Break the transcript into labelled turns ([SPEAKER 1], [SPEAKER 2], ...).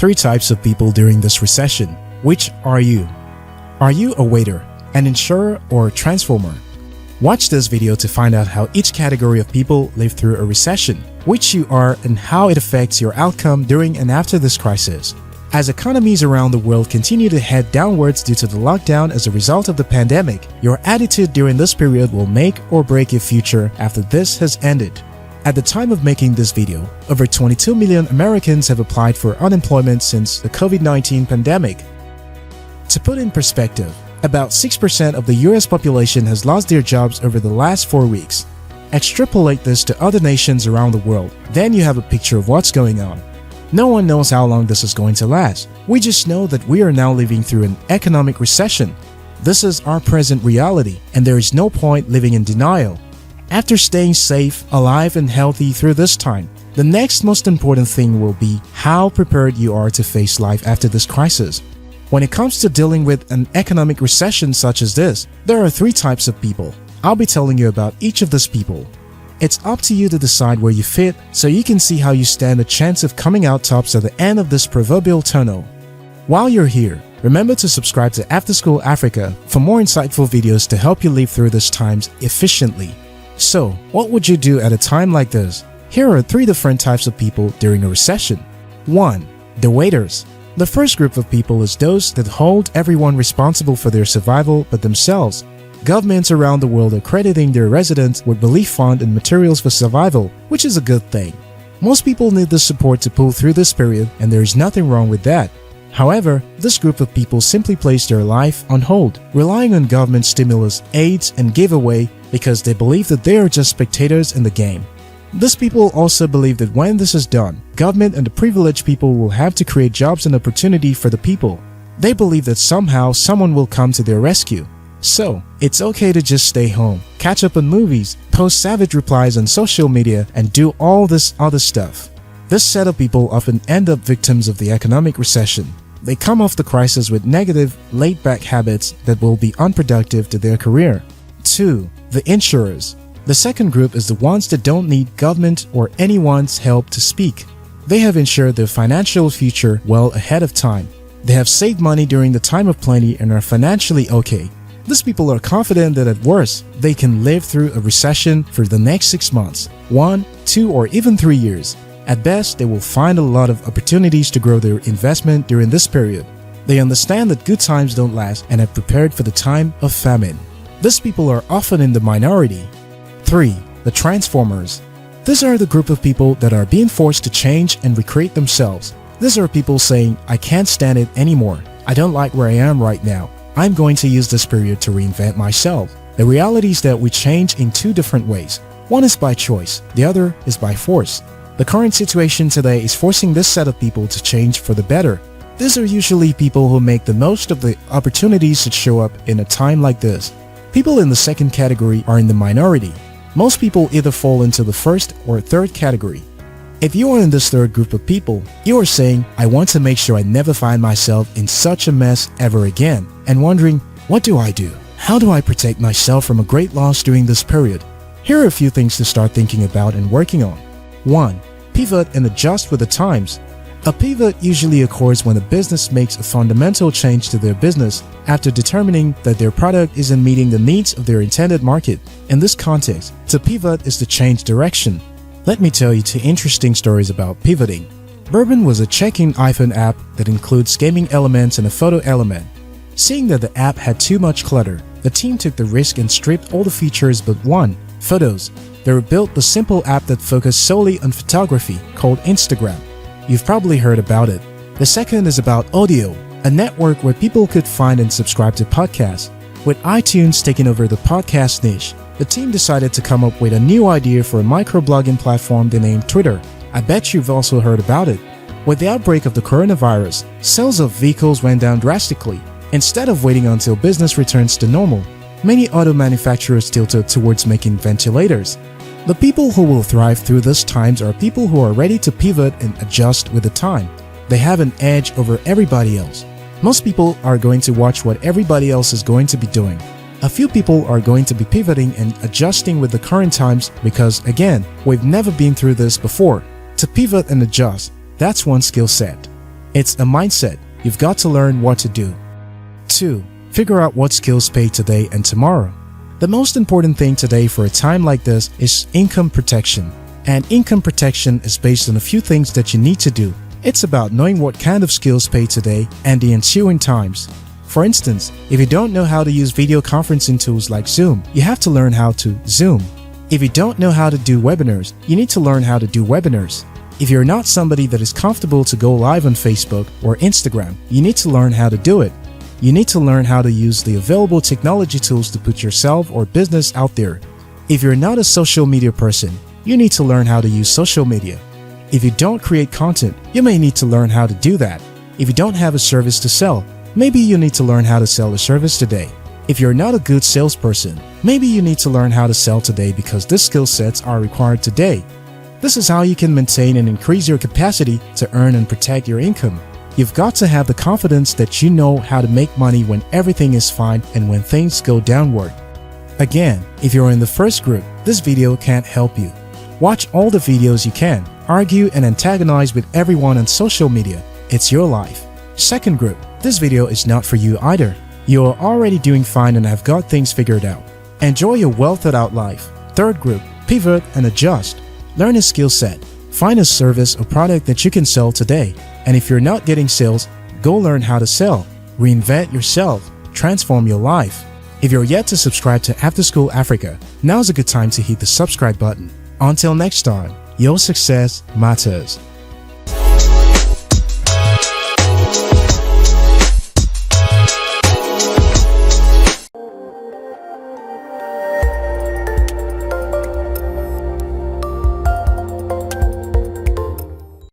[SPEAKER 1] three types of people during this recession. Which are you? Are you a waiter, an insurer, or a transformer? Watch this video to find out how each category of people live through a recession, which you are, and how it affects your outcome during and after this crisis. As economies around the world continue to head downwards due to the lockdown as a result of the pandemic, your attitude during this period will make or break your future after this has ended. At the time of making this video, over 22 million Americans have applied for unemployment since the COVID-19 pandemic. To put in perspective, about 6% of the US population has lost their jobs over the last 4 weeks. Extrapolate this to other nations around the world, then you have a picture of what's going on. No one knows how long this is going to last. We just know that we are now living through an economic recession. This is our present reality, and there is no point living in denial. After staying safe, alive, and healthy through this time, the next most important thing will be how prepared you are to face life after this crisis. When it comes to dealing with an economic recession such as this, there are three types of people. I'll be telling you about each of these people. It's up to you to decide where you fit so you can see how you stand a chance of coming out tops at the end of this proverbial tunnel. While you're here, remember to subscribe to After School Africa for more insightful videos to help you live through these times efficiently. So, what would you do at a time like this? Here are three different types of people during a recession. 1. The waiters. The first group of people is those that hold everyone responsible for their survival but themselves. Governments around the world are crediting their residents with relief fund and materials for survival, which is a good thing. Most people need this support to pull through this period, and there is nothing wrong with that. However, this group of people simply place their life on hold, relying on government stimulus, aids, and giveaway because they believe that they are just spectators in the game. These people also believe that when this is done, government and the privileged people will have to create jobs and opportunity for the people. They believe that somehow someone will come to their rescue. So, it's okay to just stay home, catch up on movies, post savage replies on social media, and do all this other stuff. This set of people often end up victims of the economic recession. They come off the crisis with negative, laid-back habits that will be unproductive to their career. 2. The insurers. The second group is the ones that don't need government or anyone's help to speak. They have insured their financial future well ahead of time. They have saved money during the time of plenty and are financially okay. These people are confident that at worst, they can live through a recession for the next 6 months, 1, 2, or even 3 years. At best, they will find a lot of opportunities to grow their investment during this period. They understand that good times don't last and have prepared for the time of famine. These people are often in the minority. 3. The transformers. These are the group of people that are being forced to change and recreate themselves. These are people saying, I can't stand it anymore. I don't like where I am right now. I'm going to use this period to reinvent myself. The reality is that we change in two different ways. One is by choice, the other is by force. The current situation today is forcing this set of people to change for the better. These are usually people who make the most of the opportunities that show up in a time like this. People in the second category are in the minority. Most people either fall into the first or third category. If you are in this third group of people, you are saying, I want to make sure I never find myself in such a mess ever again, and wondering, what do I do? How do I protect myself from a great loss during this period? Here are a few things to start thinking about and working on. 1. Pivot and adjust with the times. A pivot usually occurs when a business makes a fundamental change to their business after determining that their product isn't meeting the needs of their intended market. In this context, to pivot is to change direction. Let me tell you two interesting stories about pivoting. Bourbon was a check-in iPhone app that includes gaming elements and a photo element. Seeing that the app had too much clutter, the team took the risk and stripped all the features but one, photos. They rebuilt the simple app that focused solely on photography called Instagram. You've probably heard about it. The second is about audio, a network where people could find and subscribe to podcasts. With iTunes taking over the podcast niche, the team decided to come up with a new idea for a microblogging platform they named Twitter. I bet you've also heard about it. With the outbreak of the coronavirus, sales of vehicles went down drastically. Instead of waiting until business returns to normal, many auto manufacturers tilted towards making ventilators. The people who will thrive through these times are people who are ready to pivot and adjust with the time. They have an edge over everybody else. Most people are going to watch what everybody else is going to be doing. A few people are going to be pivoting and adjusting with the current times because, again, we've never been through this before. To pivot and adjust, that's one skill set. It's a mindset. You've got to learn what to do. 2. Figure out what skills pay today and tomorrow. The most important thing today for a time like this is income protection. And income protection is based on a few things that you need to do. It's about knowing what kind of skills pay today and the ensuing times. For instance, if you don't know how to use video conferencing tools like Zoom, you have to learn how to Zoom. If you don't know how to do webinars, you need to learn how to do webinars. If you're not somebody that is comfortable to go live on Facebook or Instagram, you need to learn how to do it. You need to learn how to use the available technology tools to put yourself or business out there. If you're not a social media person, you need to learn how to use social media. If you don't create content, you may need to learn how to do that. If you don't have a service to sell, maybe you need to learn how to sell a service today. If you're not a good salesperson, maybe you need to learn how to sell today because these skill sets are required today. This is how you can maintain and increase your capacity to earn and protect your income. You've got to have the confidence that you know how to make money when everything is fine and when things go downward. Again, if you're in the first group, this video can't help you. Watch all the videos you can. Argue and antagonize with everyone on social media. It's your life. Second group, this video is not for you either. You are already doing fine and have got things figured out. Enjoy your well thought out life. Third group, pivot and adjust. Learn a skill set. Find a service or product that you can sell today. And if you're not getting sales, go learn how to sell. Reinvent yourself. Transform your life. If you're yet to subscribe to After School Africa, now's a good time to hit the subscribe button. Until next time, your success matters.